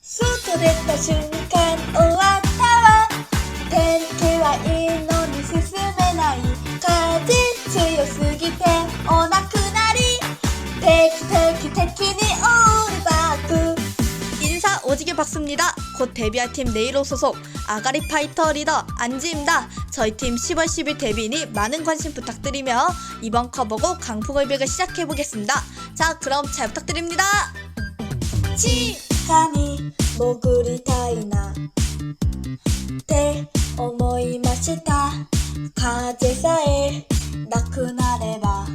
外出た瞬間終わったわ。天気はいいのに進めない。風強すぎてお亡くなり。定期にオールバック。인사 오지게 박수입니다. 곧 데뷔할 팀 네일로 소속 아가리 파이터 리더 안지입니다. 저희 팀 10월 10일 데뷔니 많은 관심 부탁드리며 이번 커버곡 강풍올백을 시작해보겠습니다. 자, 그럼 잘 부탁드립니다. 地下に潜りたいなって思いました。風さえなくなれば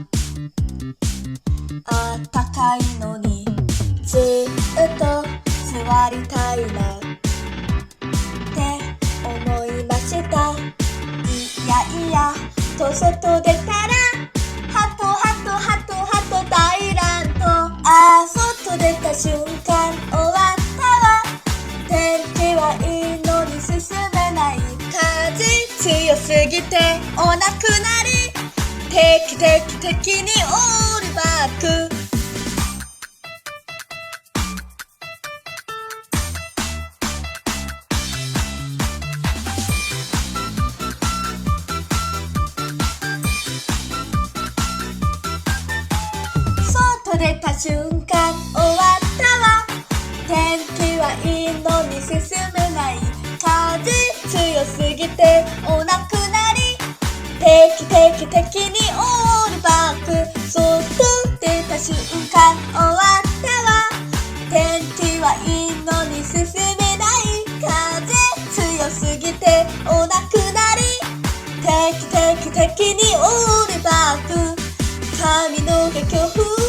あったかいのにずっと座りたいなって思いました。いやと外出たらハト大乱闘。外出た瞬間終わったわ。天気はいいのに進めない。風強すぎてお亡くなり。定期にオールバック。外出た瞬間終わったわ。天気はいいのに進めない。風強すぎてお亡くなり。定期にオールバック。外出た瞬間終わったわ。天気はいいのに進めない。風強すぎてお亡くなり。定期にオールバック。髪の毛強風